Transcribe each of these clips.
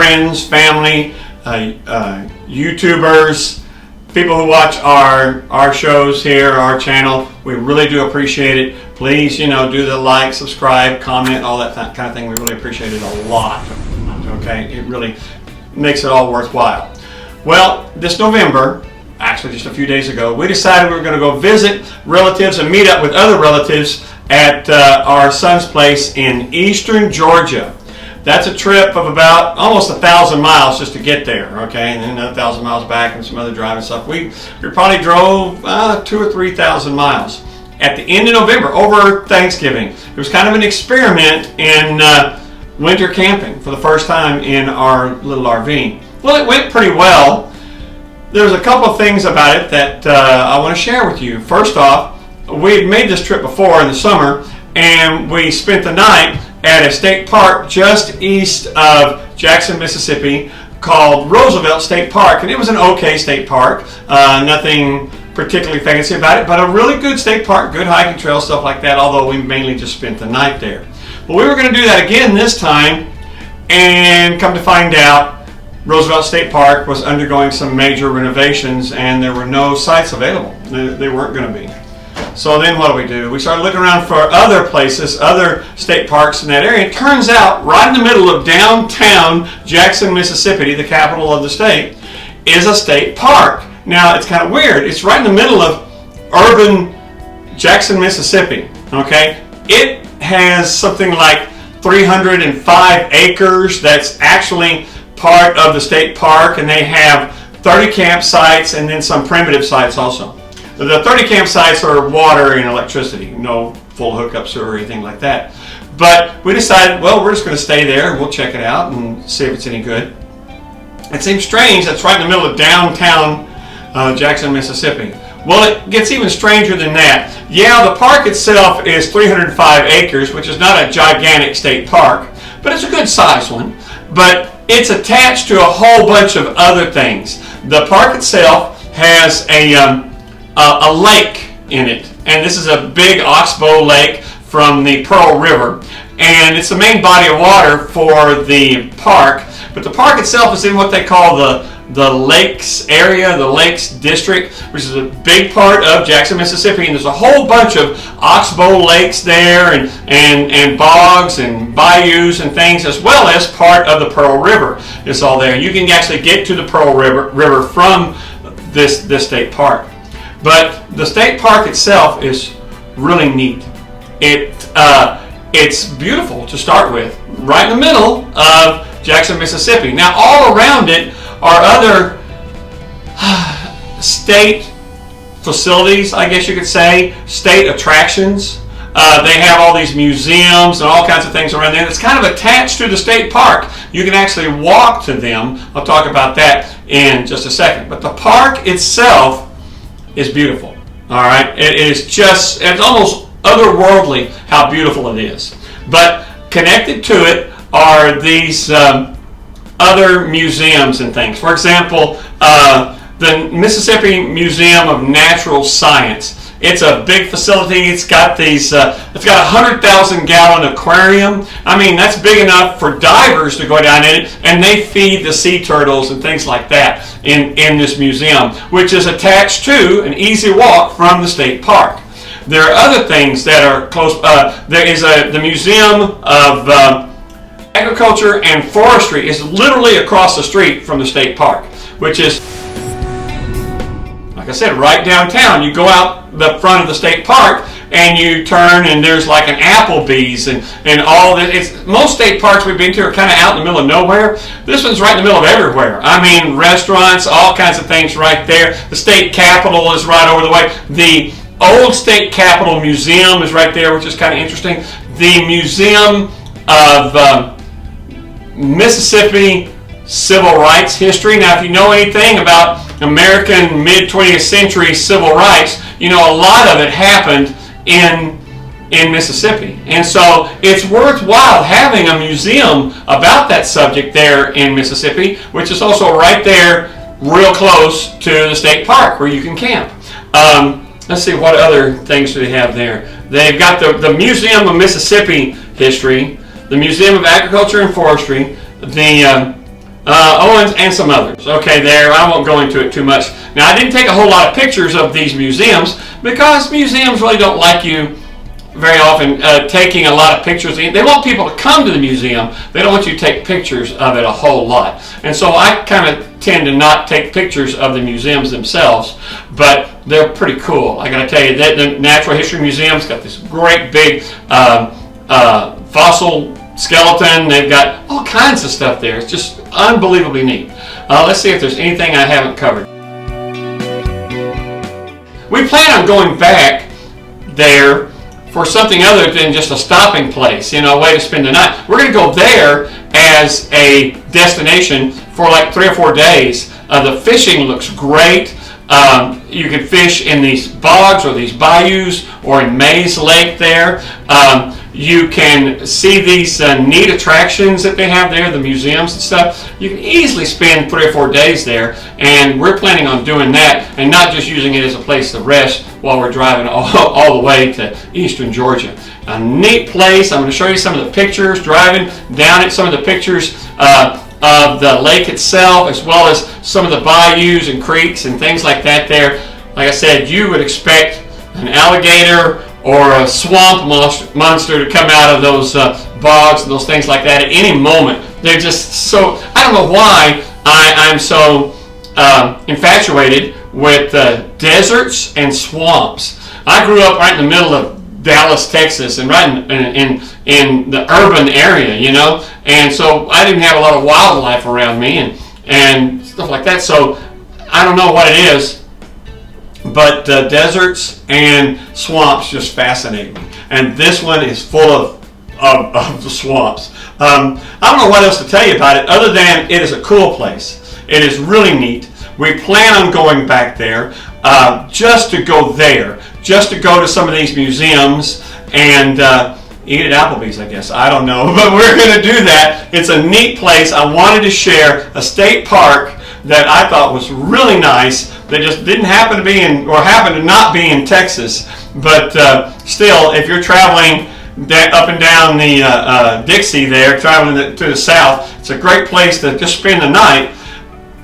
friends, family, YouTubers, people who watch our shows here, our channel. We really do appreciate it. Please, do the like, subscribe, comment, all that kind of thing. We really appreciate it a lot. Okay, it really makes it all worthwhile. Well, this November, actually just a few days ago, we decided we were going to go visit relatives and meet up with other relatives at our son's place in eastern Georgia. That's a trip of about almost 1,000 miles just to get there, okay, and then another 1,000 miles back and some other driving stuff. We probably drove 2,000 or 3,000 miles at the end of November over Thanksgiving. It was kind of an experiment in winter camping for the first time in our little RV. Well, it went pretty well. There's a couple of things about it that I want to share with you. First off, we had made this trip before in the summer, and we spent the night at a state park just east of Jackson, Mississippi, called Roosevelt State Park. And it was an okay state park, nothing particularly fancy about it, but a really good state park, good hiking trail, stuff like that, although we mainly just spent the night there. Well, we were going to do that again this time, and come to find out, Roosevelt State Park was undergoing some major renovations, and there were no sites available. They weren't going to be. So then what do? We started looking around for other places, other state parks in that area. It turns out right in the middle of downtown Jackson, Mississippi, the capital of the state, is a state park. Now, it's kind of weird. It's right in the middle of urban Jackson, Mississippi, okay? It has something like 305 acres that's actually part of the state park, and they have 30 campsites and then some primitive sites also. The 30 campsites are water and electricity, no full hookups or anything like that. But we decided, well, we're just going to stay there and we'll check it out and see if it's any good. It seems strange that's right in the middle of downtown Jackson, Mississippi. Well, it gets even stranger than that. Yeah, the park itself is 305 acres, which is not a gigantic state park, but it's a good sized one. But it's attached to a whole bunch of other things. The park itself has a lake in it, and this is a big oxbow lake from the Pearl River, and it's the main body of water for the park. But the park itself is in what they call the lakes area, the lakes district, which is a big part of Jackson, Mississippi, and there's a whole bunch of oxbow lakes there, and bogs and bayous and things, as well as part of the Pearl River. It's all there. You can actually get to the Pearl River from this state park. But the state park itself is really neat. It's beautiful to start with, right in the middle of Jackson, Mississippi. Now, all around it are other state facilities, I guess you could say, state attractions. They have all these museums and all kinds of things around there. It's kind of attached to the state park. You can actually walk to them. I'll talk about that in just a second. But the park itself is beautiful. All right, it's almost otherworldly how beautiful it is. But connected to it are these other museums and things. For example, the Mississippi Museum of Natural Science. It's a big facility. It's got these. It's got a 100,000-gallon aquarium. I mean, that's big enough for divers to go down in it, and they feed the sea turtles and things like that in this museum, which is attached to an easy walk from the state park. There are other things that are close. There is the Museum of Agriculture and Forestry is literally across the street from the state park, which is, like I said, right downtown. You go out the front of the state park and you turn, and there's like an Applebee's and all that. Most state parks we've been to are kind of out in the middle of nowhere. This one's right in the middle of everywhere. I mean, restaurants, all kinds of things right there. The state capitol is right over the way. The old state capitol museum is right there, which is kind of interesting. The Museum of Mississippi Civil Rights History. Now, if you know anything about American mid-20th century civil rights, you know a lot of it happened in Mississippi. And so it's worthwhile having a museum about that subject there in Mississippi, which is also right there real close to the state park where you can camp. Let's see, what other things do they have there? They've got the Museum of Mississippi History, the Museum of Agriculture and Forestry, the and some others. Okay, there, I won't go into it too much. Now, I didn't take a whole lot of pictures of these museums because museums really don't like you very often taking a lot of pictures. They want people to come to the museum. They don't want you to take pictures of it a whole lot. And so I kind of tend to not take pictures of the museums themselves, but they're pretty cool. I got to tell you that the Natural History Museum's got this great big fossil skeleton. They've got all kinds of stuff there. It's just unbelievably neat. Let's see if there's anything I haven't covered. We plan on going back there for something other than just a stopping place, you know, a way to spend the night. We're going to go there as a destination for like 3 or 4 days. The fishing looks great. You can fish in these bogs or these bayous or in Maze Lake there. You can see these neat attractions that they have there, the museums and stuff. You can easily spend 3 or 4 days there, and we're planning on doing that and not just using it as a place to rest while we're driving all the way to eastern Georgia. A neat place. I'm going to show you some of the pictures, driving down it, some of the pictures of the lake itself, as well as some of the bayous and creeks and things like that there. Like I said, you would expect an alligator or a swamp monster to come out of those bogs and those things like that at any moment. They're just so, I don't know why I'm so infatuated with deserts and swamps. I grew up right in the middle of Dallas, Texas, and right in the urban area, you know, and so I didn't have a lot of wildlife around me and stuff like that, so I don't know what it is. But deserts and swamps just fascinate me. And this one is full of the swamps. I don't know what else to tell you about it other than it is a cool place. It is really neat. We plan on going back there just to go there, just to go to some of these museums and eat at Applebee's, I guess. I don't know, but we're going to do that. It's a neat place. I wanted to share a state park that I thought was really nice. They just didn't happen to be in, or happen to not be in Texas. But still, if you're traveling up and down the Dixie there, traveling to the south, it's a great place to just spend the night.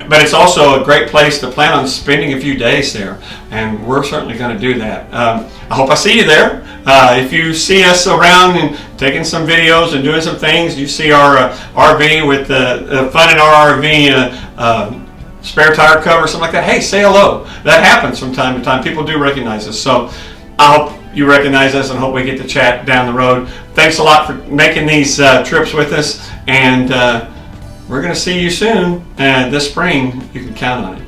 But it's also a great place to plan on spending a few days there. And we're certainly going to do that. I hope I see you there. If you see us around and taking some videos and doing some things, you see our RV with the Fun in Our RV spare tire cover, something like that, hey, say hello. That happens from time to time. People do recognize us. So I hope you recognize us and hope we get to chat down the road. Thanks a lot for making these trips with us. And we're going to see you soon. This spring, you can count on it.